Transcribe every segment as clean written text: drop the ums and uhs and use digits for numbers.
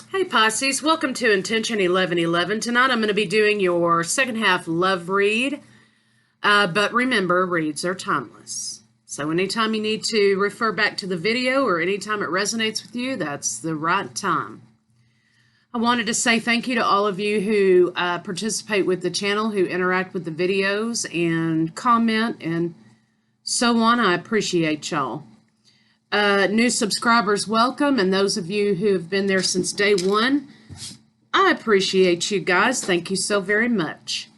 Hey Pisces, welcome to Intention 1111. Tonight I'm going to be doing your second half love read, but remember, reads are timeless. So anytime you need to refer back to the video or anytime it resonates with you, that's the right time. I wanted to say thank you to all of you who participate with the channel, who interact with the videos and comment and so on. I appreciate y'all. New subscribers, welcome, and those of you who have been there since day one, I appreciate you guys. Thank you so very much.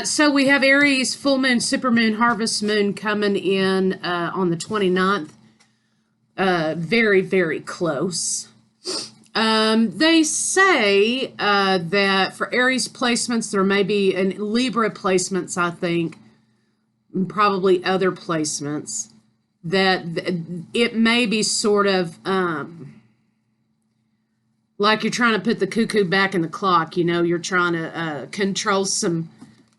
So we have Aries, full moon, supermoon, harvest moon coming in on the 29th. Very, very close. They say that for Aries placements, there may be Libra placements, I think, and probably other placements, that it may be sort of like you're trying to put the cuckoo back in the clock. You know, you're trying to control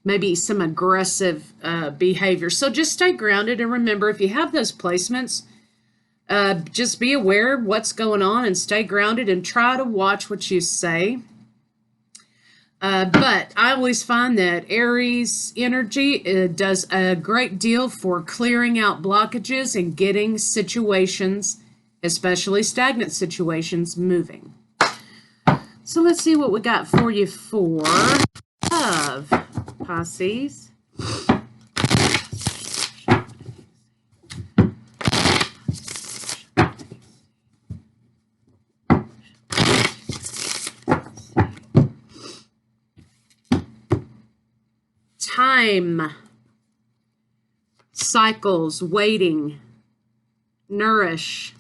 maybe some aggressive behavior. So just stay grounded and remember, if you have those placements, just be aware of what's going on and stay grounded and try to watch what you say. But I always find that Aries energy does a great deal for clearing out blockages and getting situations, especially stagnant situations, moving. So let's see what we got for you for love, Pisces. Time, cycles, waiting, nourish,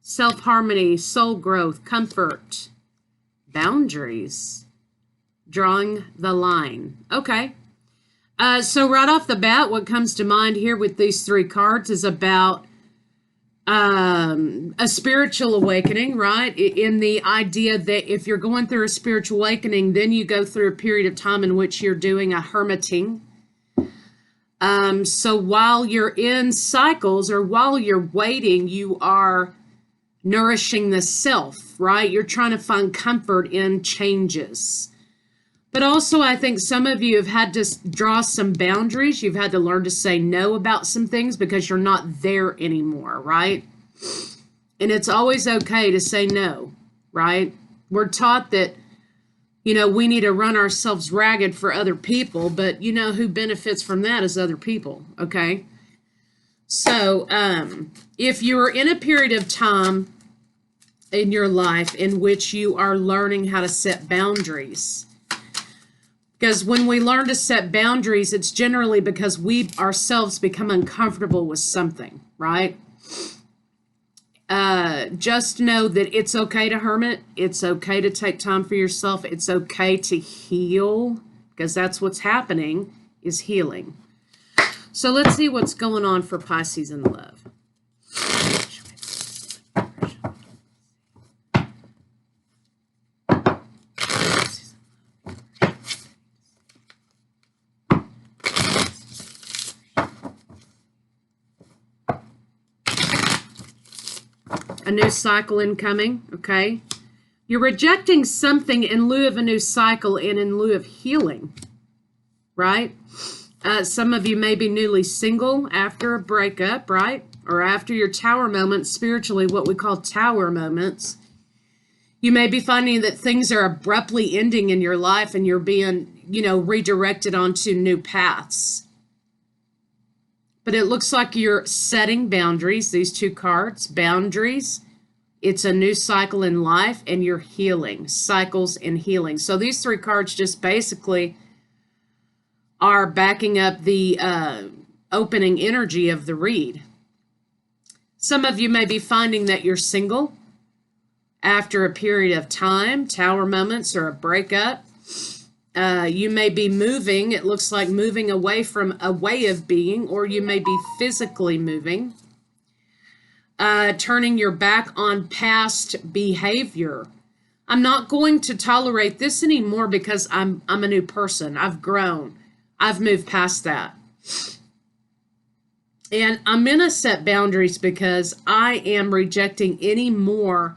self-harmony, soul growth, comfort, boundaries, drawing the line. Okay. So right off the bat, what comes to mind here with these three cards is about a spiritual awakening, right? In the idea that if you're going through a spiritual awakening, then you go through a period of time in which you're doing a hermiting. So while you're in cycles or while you're waiting, you are nourishing the self, right? You're trying to find comfort in changes. But also, I think some of you have had to draw some boundaries. You've had to learn to say no about some things because you're not there anymore, right? And it's always okay to say no, right? We're taught that, you know, we need to run ourselves ragged for other people, but you know who benefits from that is other people, okay? So if you're in a period of time in your life in which you are learning how to set boundaries, because when we learn to set boundaries, it's generally because we ourselves become uncomfortable with something, right? Just know that it's okay to hermit. It's okay to take time for yourself. It's okay to heal, because that's what's happening, is healing. So let's see what's going on for Pisces in love. A new cycle incoming, okay? You're rejecting something in lieu of a new cycle and in lieu of healing, right? Some of you may be newly single after a breakup, right? Or after your tower moments, spiritually, what we call tower moments. You may be finding that things are abruptly ending in your life and you're being, you know, redirected onto new paths. But it looks like you're setting boundaries, these two cards, boundaries. It's a new cycle in life and you're healing, cycles and healing. So these three cards just basically are backing up the opening energy of the read. Some of you may be finding that you're single after a period of time, tower moments, or a breakup. You may be moving, it looks like moving away from a way of being, or you may be physically moving, turning your back on past behavior. I'm not going to tolerate this anymore because I'm a new person. I've grown. I've moved past that. And I'm going to set boundaries because I am rejecting any more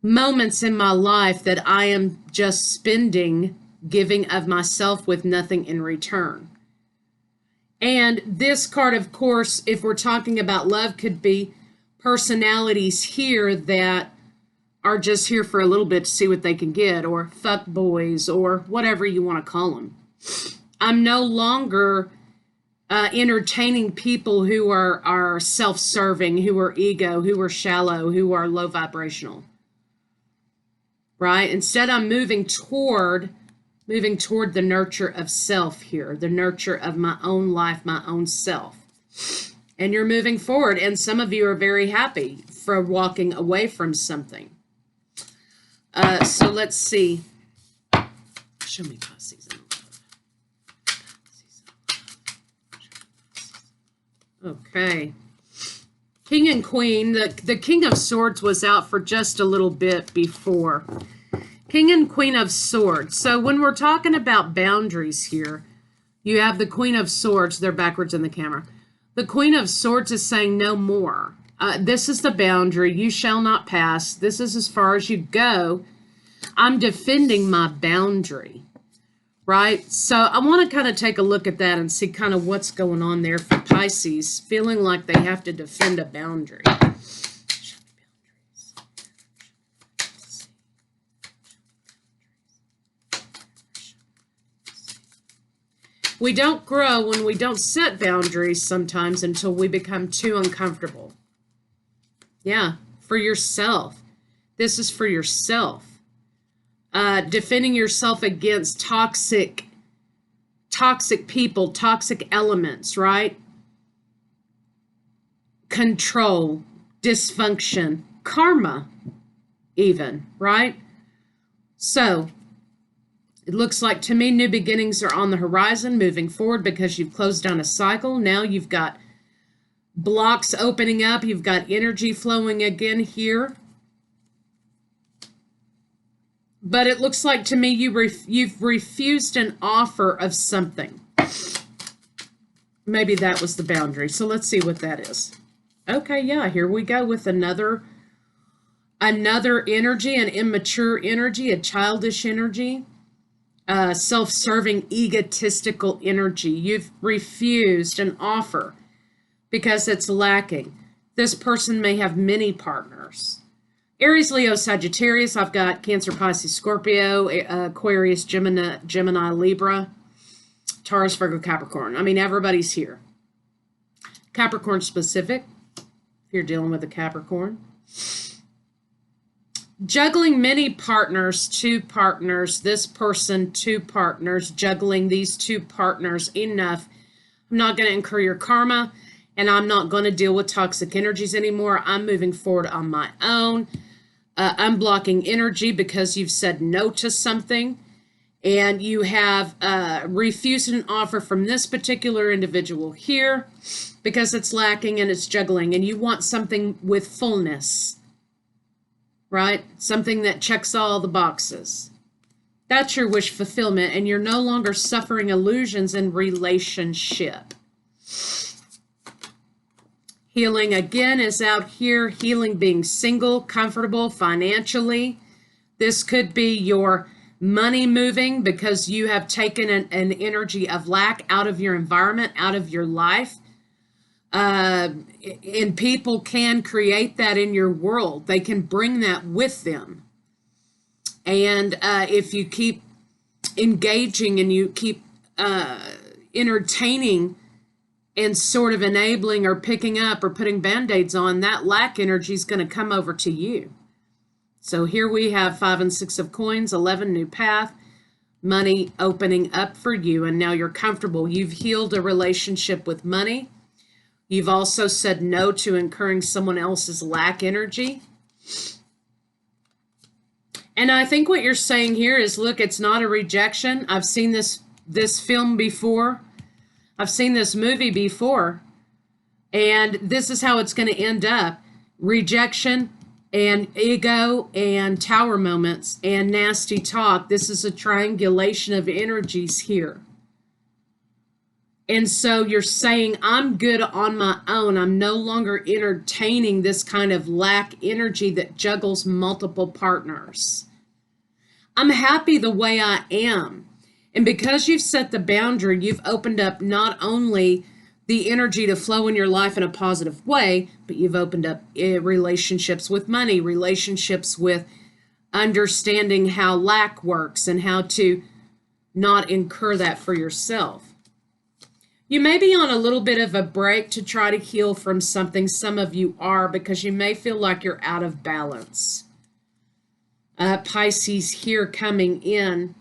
moments in my life that I am just spending, giving of myself with nothing in return. And this card, of course, if we're talking about love, could be personalities here that are just here for a little bit to see what they can get, or fuck boys, or whatever you want to call them. I'm no longer entertaining people who are self-serving, who are ego, who are shallow, who are low vibrational. Right? Instead, I'm moving toward the nurture of self here, the nurture of my own life, my own self. And you're moving forward, and some of you are very happy for walking away from something. So let's see. Show me Pisces in love. Okay. King and Queen. The King of Swords was out for just a little bit before. King and Queen of Swords. So when we're talking about boundaries here, you have the Queen of Swords. They're backwards in the camera. The Queen of Swords is saying no more. This is the boundary. You shall not pass. This is as far as you go. I'm defending my boundary, right? So I want to kind of take a look at that and see kind of what's going on there for Pisces, feeling like they have to defend a boundary. We don't grow when we don't set boundaries sometimes until we become too uncomfortable. Yeah, for yourself. This is for yourself. Defending yourself against toxic people, toxic elements, right? Control, dysfunction, karma, even, right? So, it looks like to me new beginnings are on the horizon, moving forward because you've closed down a cycle. Now you've got blocks opening up. You've got energy flowing again here. But it looks like to me you've refused an offer of something. Maybe that was the boundary. So let's see what that is. Okay, yeah, here we go with another energy, an immature energy, a childish energy. Self-serving, egotistical energy. You've refused an offer because it's lacking. This person may have many partners. Aries, Leo, Sagittarius. I've got Cancer, Pisces, Scorpio, Aquarius, Gemini, Libra, Taurus, Virgo, Capricorn. I mean, everybody's here. Capricorn specific, if you're dealing with a Capricorn. Juggling many partners, two partners, this person, two partners, juggling these two partners, enough. I'm not going to incur your karma, and I'm not going to deal with toxic energies anymore. I'm moving forward on my own. I'm blocking energy because you've said no to something, and you have refused an offer from this particular individual here because it's lacking and it's juggling, and you want something with fullness. Right? Something that checks all the boxes. That's your wish fulfillment, and you're no longer suffering illusions in relationship. Healing again is out here. Healing being single, comfortable financially. This could be your money moving because you have taken an energy of lack out of your environment, out of your life. And people can create that in your world. They can bring that with them. And if you keep engaging and you keep entertaining and sort of enabling or picking up or putting band-aids on, that lack energy is going to come over to you. So here we have 5 and 6 of coins, 11, new path, money opening up for you. And now you're comfortable. You've healed a relationship with money. You've also said no to incurring someone else's lack energy. And I think what you're saying here is, look, it's not a rejection. I've seen this film before. I've seen this movie before. And this is how it's going to end up. Rejection and ego and tower moments and nasty talk. This is a triangulation of energies here. And so you're saying, I'm good on my own. I'm no longer entertaining this kind of lack energy that juggles multiple partners. I'm happy the way I am. And because you've set the boundary, you've opened up not only the energy to flow in your life in a positive way, but you've opened up relationships with money, relationships with understanding how lack works and how to not incur that for yourself. You may be on a little bit of a break to try to heal from something. Some of you are, because you may feel like you're out of balance. Pisces here coming in.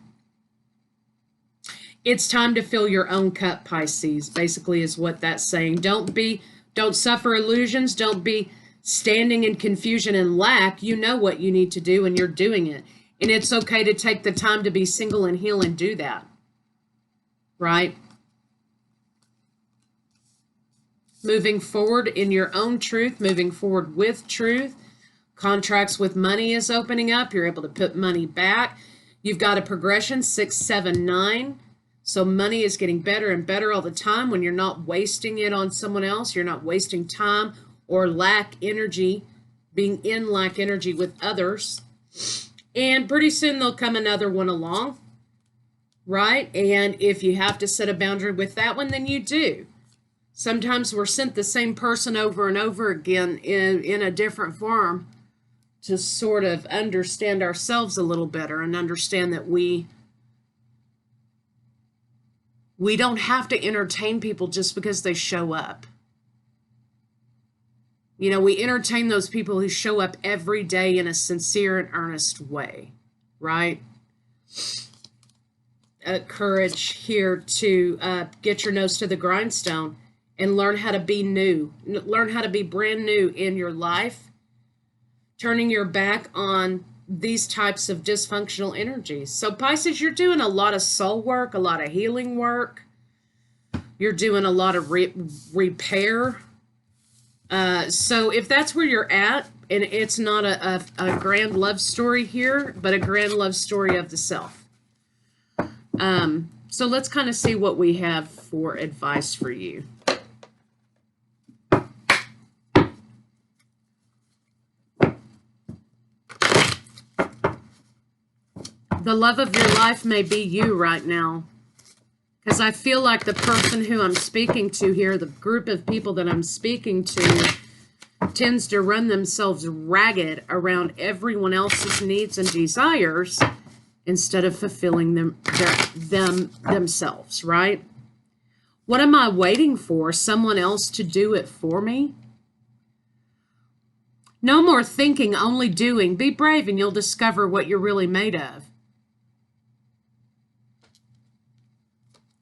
It's time to fill your own cup, Pisces, basically is what that's saying. Don't suffer illusions. Don't be standing in confusion and lack. You know what you need to do and you're doing it. And it's okay to take the time to be single and heal and do that. Right? Moving forward in your own truth, moving forward with truth. Contracts with money is opening up. You're able to put money back. You've got a progression, 6, 7, 9. So money is getting better and better all the time when you're not wasting it on someone else. You're not wasting time or lack energy, being in lack energy with others. And pretty soon there'll come another one along, right? And if you have to set a boundary with that one, then you do. Sometimes we're sent the same person over and over again in a different form to sort of understand ourselves a little better and understand that we don't have to entertain people just because they show up. You know, we entertain those people who show up every day in a sincere and earnest way, right? Courage here to get your nose to the grindstone and learn how to be new. Learn how to be brand new in your life. Turning your back on these types of dysfunctional energies. So Pisces, you're doing a lot of soul work, a lot of healing work. You're doing a lot of repair. So if that's where you're at, and it's not a grand love story here, but a grand love story of the self. So let's kind of see what we have for advice for you. The love of your life may be you right now. Because I feel like the person who I'm speaking to here, the group of people that I'm speaking to, tends to run themselves ragged around everyone else's needs and desires instead of fulfilling themselves, right? What am I waiting for? Someone else to do it for me? No more thinking, only doing. Be brave and you'll discover what you're really made of.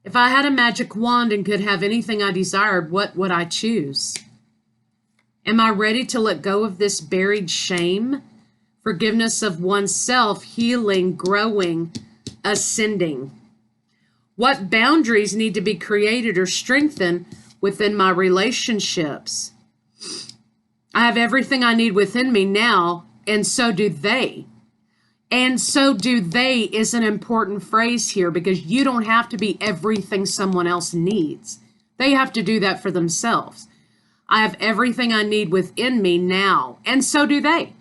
If I had a magic wand and could have anything I desired, what would I choose? Am I ready to let go of this buried shame? Forgiveness of oneself, healing, growing, ascending. What boundaries need to be created or strengthened within my relationships? I have everything I need within me now, and so do they. And so do they is an important phrase here because you don't have to be everything someone else needs. They have to do that for themselves. I have everything I need within me now, and so do they.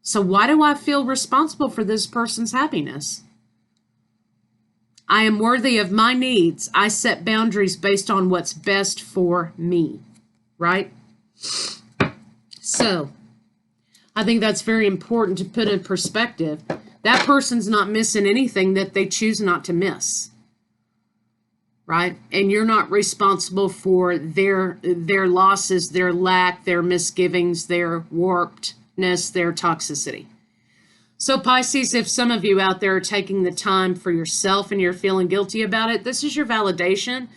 So why do I feel responsible for this person's happiness? I am worthy of my needs. I set boundaries based on what's best for me, right? So I think that's very important to put in perspective. That person's not missing anything that they choose not to miss, right? And you're not responsible for their losses, their lack, their misgivings, their warpedness, their toxicity. So Pisces, if some of you out there are taking the time for yourself and you're feeling guilty about it, this is your validation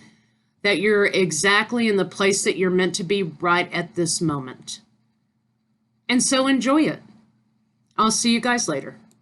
that you're exactly in the place that you're meant to be right at this moment. And so enjoy it. I'll see you guys later.